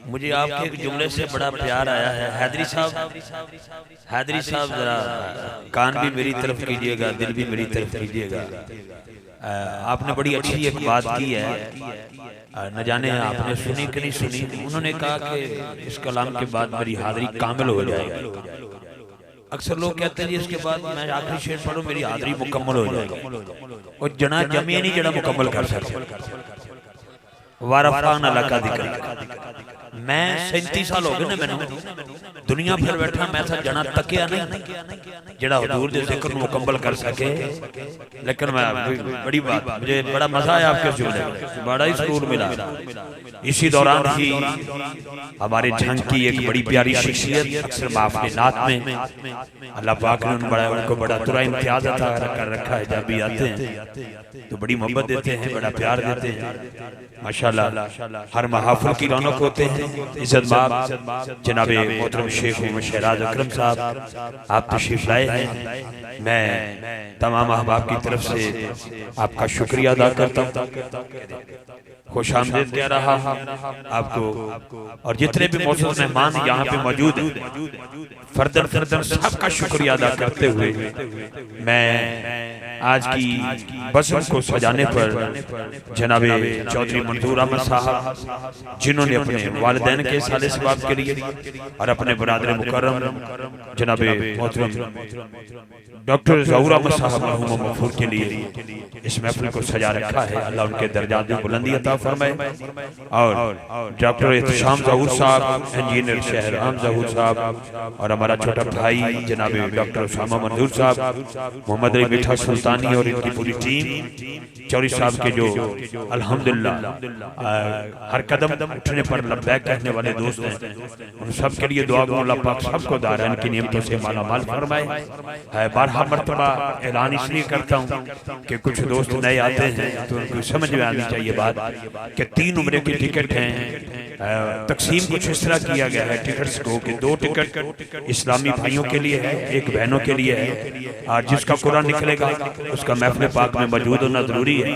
मुझे आपके एक जुमले से बड़ा प्यार आया है। हैदरी साहब जरा कान भी मेरी तरफ कीजिएगा, दिल भी मेरी तरफ कीजिएगा। आपने बड़ी अच्छी एक बात की है, न जाने आपने सुनी कि नहीं सुनी। उन्होंने कहा कि इस कलाम के बाद मेरी हाजिरी कामिल हो जाएगी। अक्सर लोग कहते हैं जी इसके बाद मैं आखिरी शेर पढ़ूं मेरी हाजिरी मुकम्मल हो जाएगी, और जना जमे नहीं जड़ा मुकम्मल कर सकते। वारफान अल्लाह का जिक्र। मैं 37 साल हो गए ना मैंने दुनिया फिर बैठा, मैं सा जना तकिया नहीं जड़ा हुजूर दे जिक्र मुकम्मल कर सके। लेकिन मैं बड़ी बात, मुझे बड़ा मजा आया आपके जुमले में, बड़ा ही सुकून मिला। इसी दौरान ही हमारे झंग की एक बड़ी प्यारी शख्सियत अक्सर माफिलात में अल्लाह पाक ने उनको बड़ा तुरा इम्तियाज अता कर रखा है। जब भी आते हैं तो बड़ी मोहब्बत देते हैं, बड़ा प्यार देते हैं माशाल्लाह। हर महाफिल की रौनक होते हैं। इज्जत बाब जनाबे मोहतरम शेख शहराज अकरम साहब आप तशरीफ लाए हैं। मैं तमाम अहबाब की तरफ से आपका शुक्रिया अदा करता हूँ, खुश आमदीद कह रहा आपको, और जितने भी मौजूद मेहमान यहाँ पे मौजूद हैं फर्दन फर्दन सबका शुक्रिया अदा करते हुए मैं आज की बज़म को सजाने पर जनाबे चौधरी मंजूर अहमद साहब जिन्होंने अपने वालिदैन के साले सवाब के लिए और अपने बरादर मुकर्रम जनाबे मोहतरम डॉक्टर ज़हूर अहमद साहब मरहूम मगफूर के लिए इस महफिल को सजा रखा है। अल्लाह उनके दर्जात में बुलंदी अता फरमाए। और डॉक्टर एहतशाम ज़हूर साहब, इंजीनियर शहराम ज़हूर साहब, और हमारा छोटा भाई जनाबे डॉक्टर उसामा मंजूर साहब, मोहम्मद अली मीठा सुल्तानी और इनकी पूरी टीम, चौधरी साहब के जो अल्हम्दुलिल्लाह हर कदम उठने पर लब्बैक कहने वाले दोस्त हैं, उन सब के लिए दुआ अल्लाह पाक सबको दारैन की नेमतों से माला माल फरमाए। बारहा मर्तबा ऐलान इसलिए करता हूँ कि कुछ दोस्त नए आते हैं तो उनको समझ में आनी चाहिए बात कि 3 उम्रे की टिकट हैं। तकसीम कुछ इस तरह किया गया है टिकट्स को कि 2 टिकट इस्लामी भाइयों के लिए है, 1 बहनों के लिए है, और जिसका कुरान निकलेगा उसका महफिल पाक में मौजूद होना जरूरी है।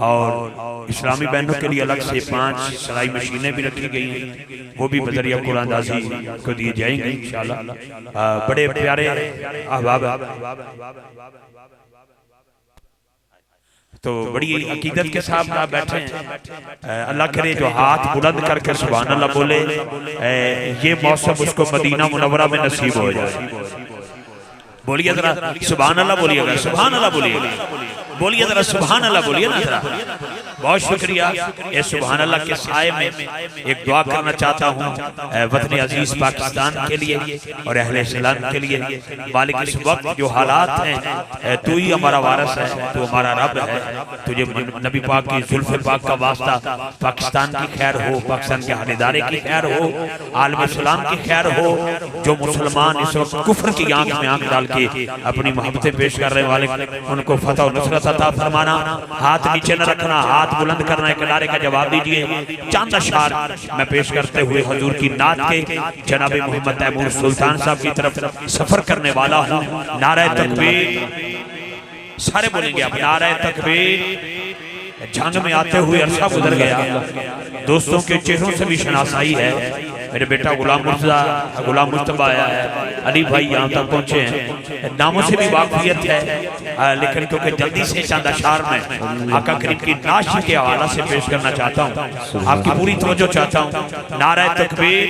और इस्लामी बहनों के लिए अलग से 5 सिलाई मशीनें भी रखी गई हैं, वो भी बजरिया कुरानदाजी को दिए जाएंगे इंशाल्लाह। बड़े प्यारे अहबाब, तो बड़ी अकीदत के साथ आप बैठे हैं। अल्लाह करे जो हाथ बुलंद करके सुभान अल्लाह बोले, ये मौसम उसको मदीना मुनव्वरा में नसीब हो जाए। बोलिए जरा सुभान अल्लाह, बोलिएगा सुभान अल्लाह, बोलिए जरा सुभान अल्लाह, बोलिए ना जरा। बहुत शुक्रिया। ये सुभान अल्लाह के साए में एक दुआ करना चाहता हूँ वतन अजीज पाकिस्तान के लिए और अहले इस्लाम के लिए। मालिक इस वक्त जो हालात हैं, तू ही हमारा वारिस है, तू हमारा रब है। तुझे नबी पाक की जुल्फ़े पाक का वास्ता, पाकिस्तान की खैर हो, पाकिस्तान के हर इदारे की खैर हो, आलम इस्लाम की खैर हो। जो मुसलमान इस वक्त कुफ्र की आंख में आंख डाल के अपनी मोहब्बतें पेश कर रहे वाले, उनको फतह और नुसरत अता फरमाना। हाथ नीचे न रखना, हाथ बुलंद करना, एक नारे का जवाब दीजिए। चांद अशआर मैं पेश करते हुए हुजूर की नात के जनाब मोहम्मद तैमूर सुल्तान साहब की तरफ सफर करने वाला हूँ। नारे तकबीर, सारे बोलेंगे आप नारे तकबीर। जंग में आते हुए अरसा गुजर गया, दोस्तों के चेहरों से भी शनासाई है। मेरे बेटा गुलाम मुस्तफा आया है, अली भाई यहाँ तक पहुँचे हैं, नामों से भी वाकफियत है। लेकिन क्योंकि जल्दी से चंद अशार में आका करीम की नाश के हवाला से पेश करना चाहता हूँ, आपकी पूरी तवज्जो चाहता हूँ। नारा तकबीर,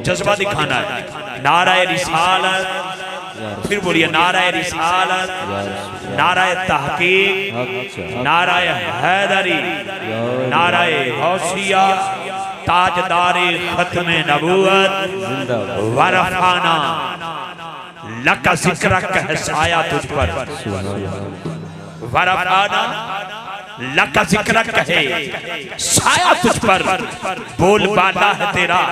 जज्बा दिखाना है। नारा रिसालत, फिर बोलिए नारा रिसालत, नारा तहकीक, नारा हैदरी, नारा गौसिया, ताजदारे खत्मे नबूवत वरफाना लका जिक्र कह साया तुझ पर, वरफाना लका जिक्र कहे साया तुझ पर। बोल बाला है तेरा,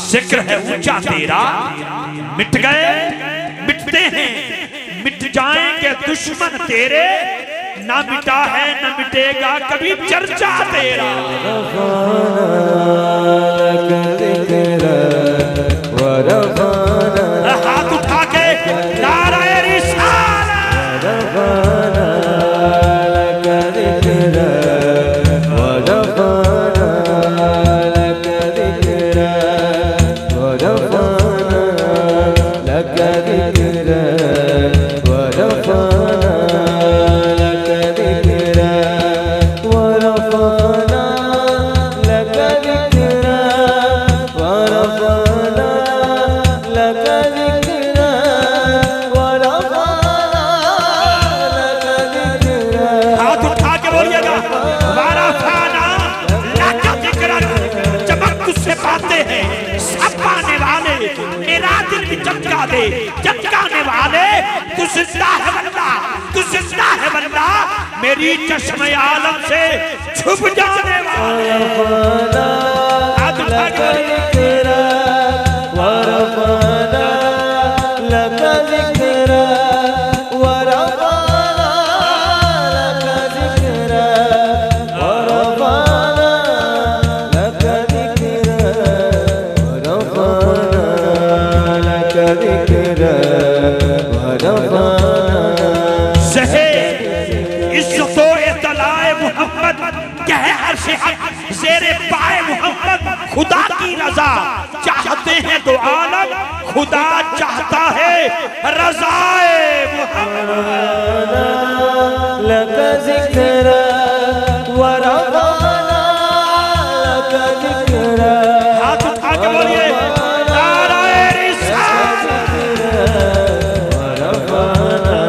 जिक्र है ऊंचा तेरा। मिट गए मिटते हैं, मिट जाएंगे दुश्मन तेरे, ना मिटा है न मिटेगा कभी चर्चा तेरा। हाथ उठा के नाराए रिसालत, मेरी चश्मे आलम से छुप जाने वाले खुदा की रजा चाहते हैं तो आलम, खुदा चाहता है रज़ाए मुहम्मद। लक ज़िक्र व रफ़अना लक ज़िक्र, हाथ उठा के बोलिए नाराए रिसालत व रफ़अना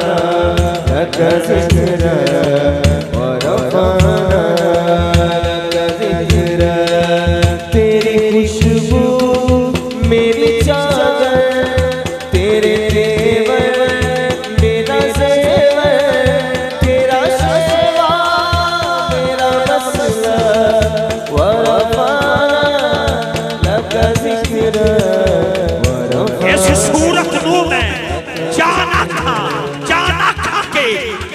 लक ज़िक्र व रफ़अना लक ज़िक्र। तेरी खुशबू मेरी चादर, तेरे तेवर मेरा ज़ेवर, तेरा शेवा मेरा मसला व रफ़अना लक ज़िक्र व रफ़अना। इस सूरत नूर में जाना था के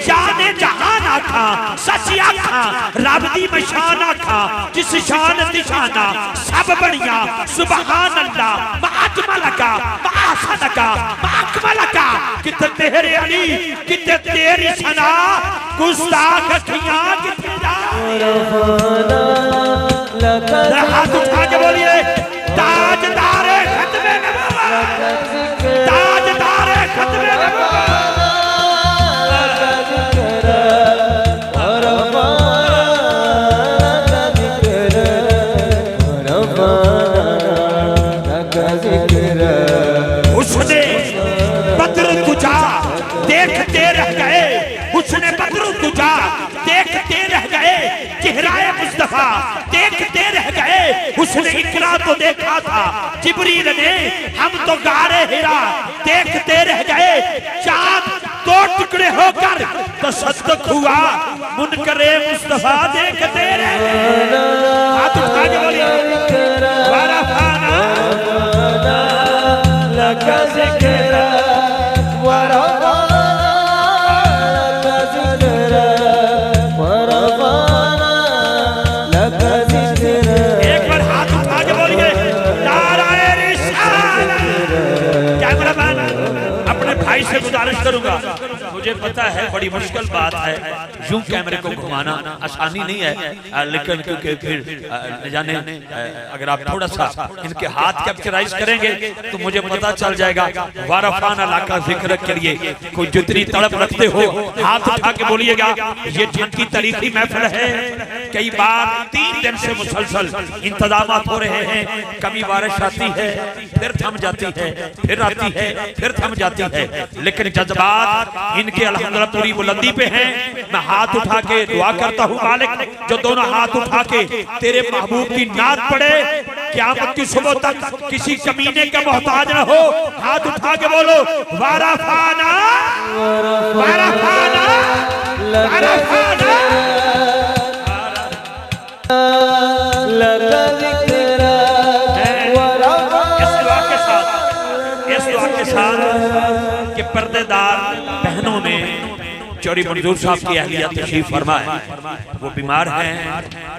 जाने जहाना था, सचिया था राबदी में शाना था, जिस शान दिशाना सब बढ़िया सुबहान अल्लाह माअजमल का माअहसन का माअकमल का। कितने तेरे अली कितने तेरी सना गुस्ताख अखियां कितने हाथ उठा के बोलिए ताजदारे खत्मे नबुव्वत, ताजदारे खत्मे नबुव्वत। उसने बद्र तुझा देखते रह गए, उसने बद्र तुझा देखते रह गए, चेहराए मुस्तफा देखते रह गए। उसने इकरा तो देखा था जिब्रील ने, हम तो गारे हिरा देखते रह गए। चांद दो टुकड़े होकर तसद्दुक हुआ, मुनकरे मुस्तफा देखते रह गए। हाथ उठा के बोलिए वरफ़अना लक ज़िक्र व रफ़अना लक ज़िक्र व रफ़अना लक ज़िक्र। एक बार हाथ उठा के बोलिए नाराए रिसालत। कैमरामैन अपने भाई से गुजारिश करूंगा, मुझे पता है बड़ी मुश्किल बात है यूं कैमरे को घुमाना आसानी नहीं है, लेकिन क्योंकि फिर न जाने अगर आप थोड़ा सा इनके हाथ कैप्चराइज करेंगे तो मुझे पता चल जाएगा। वरफ़अना लक ज़िक्र के लिए कोई जितनी तड़प रखते हो हाथ उठा के बोलिएगा। ये जिनकी तारीखी महफिल है, कई बार 3 दिन से मुसलसल इंतजामात हो रहे हैं, कभी बारिश आती है फिर थम जाती है, फिर आती है फिर थम जाती है, लेकिन जज्बात इनके अल्हम्दुलिल्लाह पूरी बुलंदी पे हैं। मैं हाथ उठा के दुआ करता हूँ मालिक, जो दोनों हाथ उठा के तेरे महबूब की नात पढ़े क़यामत की सुबह तक किसी कमीने का मोहताज न हो। हाथ उठा के बोलो वरफ़अना वरफ़अना वरफ़अना लक ज़िक्र व रफ़अना। इस दुआ के साथ कि पर्देदार बहनों में चौरी मंजूर साहब की अहलिया तशरीफ फरमाए, वो बीमार हैं,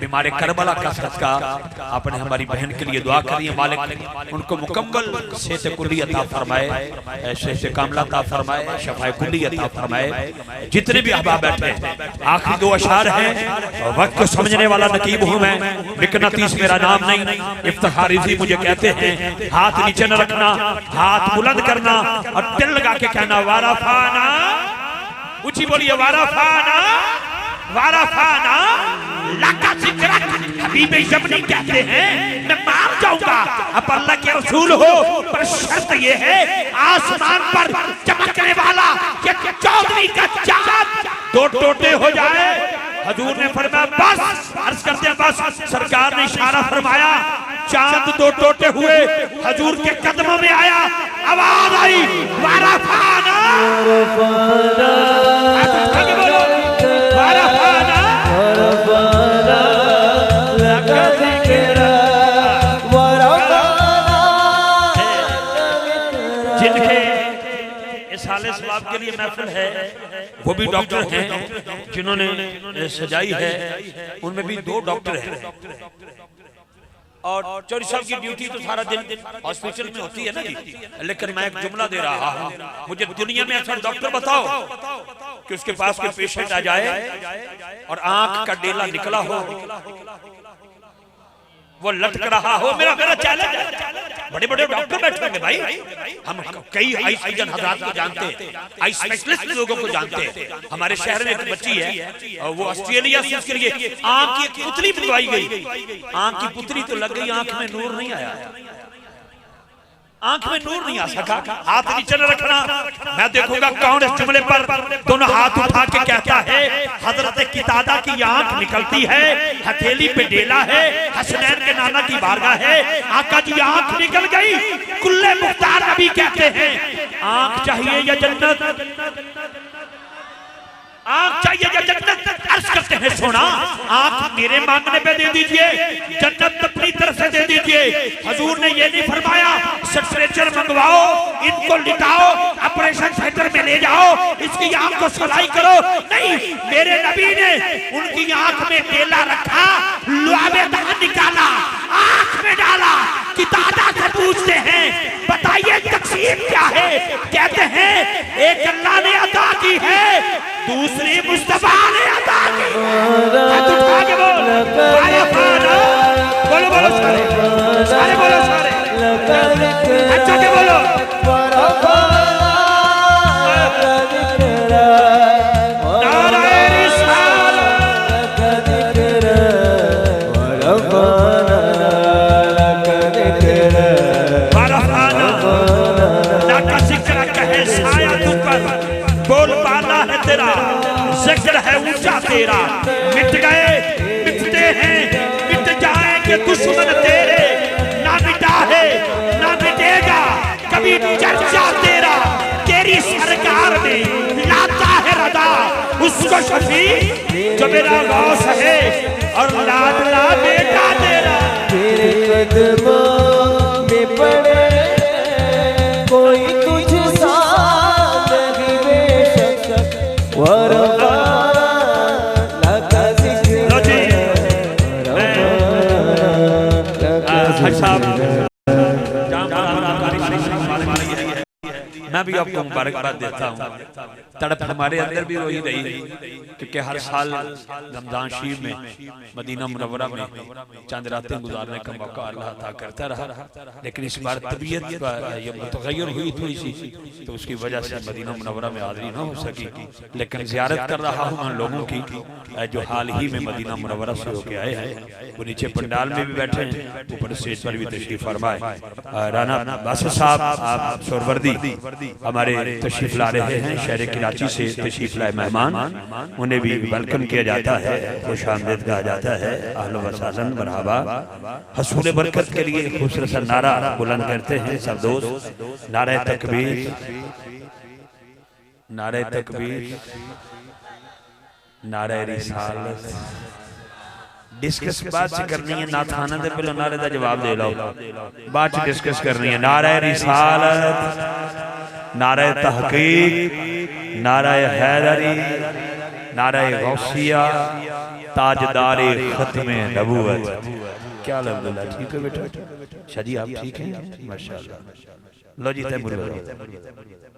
बीमार करबला का सदका आपने हमारी बहन के लिए दुआ करी है। मालिक उनको मुकम्मल सेहत कुल्ली अता फरमाए, सेहत कामला अता फरमाए, शफाए कुल्ली अता फरमाए। जितने भी अहबाब बैठे हैं आखिरी 2 अशार हैं, वक्त को समझने वाला नकीब हूँ मैं, मिकनातीस मेरा नाम नहीं, इफ्तिखार इसी मुझे कहते हैं। हाथ नीचे न रखना, हाथ बुलंद करना और दिल लगा के कहना वरफ़अना। ऊंची बोलिए वरफ़अना वरफ़अना लक ज़िक्र। हबीब यमनी कहते हैं मैं मार जाऊंगा अब अल्लाह के रसूल हो, पर शर्त ये है आसमान पर चमकने वाला ये 14वीं का चांद 2 टोटे हो जाए। हजूर ने फरमाया बस, अर्ज करते हैं बस। सरकार ने इशारा फरमाया, चांद 2 टोटे हुए, हजूर के कदमों में आया, आवाज आई वरफ़अना। साले सवाब के लिए महफिल है, वो भी डॉक्टर हैं जिन्होंने सजाई है, उनमें भी 2 डॉक्टर हैं। और चौधरी साहब की ड्यूटी तो सारा दिन हॉस्पिटल में होती है ना जी, लेकिन मैं एक जुमला दे रहा हूँ, मुझे दुनिया में ऐसा डॉक्टर बताओ कि उसके पास कोई पेशेंट आ जाए और आंख का डेला निकला हो, वो लटक रहा हो, मेरा चैलेंज है। बड़े बड़े डॉक्टर बैठे होंगे भाई, हम कई आई सर्जन हजरात को जानते हैं, आई स्पेशलिस्ट लोगों को जानते हैं। हमारे शहर में एक बच्ची है और वो ऑस्ट्रेलिया से उसके लिए आंख की पुतली बनवाई गई, आंख की पुतली तो लग गई, आंख में नूर नहीं आया, आंख में नूर नहीं आ सका। हाथ नीचे न रखना, मैं देखूंगा कौन इस जुमले पर दोनों हाथ उठा के कहता है हजरत कितादा की आंख निकलती है, हथेली पे डेला है, हसनैन के नाना की बारगाह है, आका जी आंख निकल गई। कुल्ले मुख्तार नबी कहते हैं आंख चाहिए या जन्नत, आंख चाहिए या जन्नत। अर्ज करते हैं सोना आंख मेरे मांगने पे दे दीजिए, जन्नत अपनी तरफ से दे दीजिए। हजूर ने ये नहीं फरमाया स्ट्रेचर मंगवाओ, इनको लिटाओ, ऑपरेशन थिएटर में ले जाओ, इसकी आंख को सलाई करो, नहीं, मेरे नबी ने उनकी आंख में डेला रखा, लुआबे निकाला, आंख में डाला। कितादा से पूछते हैं बताइए तकसीम क्या है, कहते हैं एक अल्लाह ने अता की है, दूसरी मुस्तफा ने अता की। हाथ उठा के बोलो बोलो सारे बोलो सारे अच्छा के बोलो तेरा मिट गए, मिटते हैं, मिट जाएंगे दुश्मन तेरे, ना मिटा है ना मिटेगा कभी चर्चा तेरा। तेरी सरकार में लाता है रदा उसको शफी जो मेरा गौस है और लाडला बेटा तेरा। तेरे कदमों में पड़े कोई तुझ सा नहीं बेशक वरफा मैं भी आपको मुबारकबाद देता हूँ। तड़प हमारे अंदर भी वही रही क्योंकि हर साल रमजान शरीफ में मदीना मुनव्वरा में चंद रातें गुजारने का मौका अल्लाह अता करता रहा, लेकिन इस बार तबीयत ये मुतगय्यर हुई थोड़ी सी, तो उसकी वजह से मदीना मुनव्वरा में हाज़िरी न हो सकी। लेकिन ज़ियारत कर रहा हूँ उन लोगों की जो हाल ही में मदीना मुनव्वरा से होके आए हैं, वो नीचे पंडाल में भी बैठे हैं, ऊपर स्टेज पर भी तशरीफ फरमाए। राना बासित साहब आप सोरवर्दी हमारे तशरीफ ला रहे हैं, शहर कराची से तशरीफ लाए मेहमान, उन्हें भी वेलकम किया जाता है, खुश आमदीद कहा जाता है, अहलन व सहलन मरहबा। हसूल बरकत के लिए खूबसूरत सा नारा बुलंद करते हैं सब दोस्त, नारे तकबीर, नारे तकबीर, नारे रिसालत। डिस्कस बाद से करनी है, ना थाना दे पहले नारे का जवाब दे लो, बाद से डिस्कस करनी है। नारे रिसालत, नारे तहकीक, नारे हैदरी, नारे गौसिया, ताजदारे खत्मे नबूवत। क्या लफ्ज़, ठीक है बेटा? शादी आप ठीक हैं? माशाअल्लाह। लो जी तैमूर।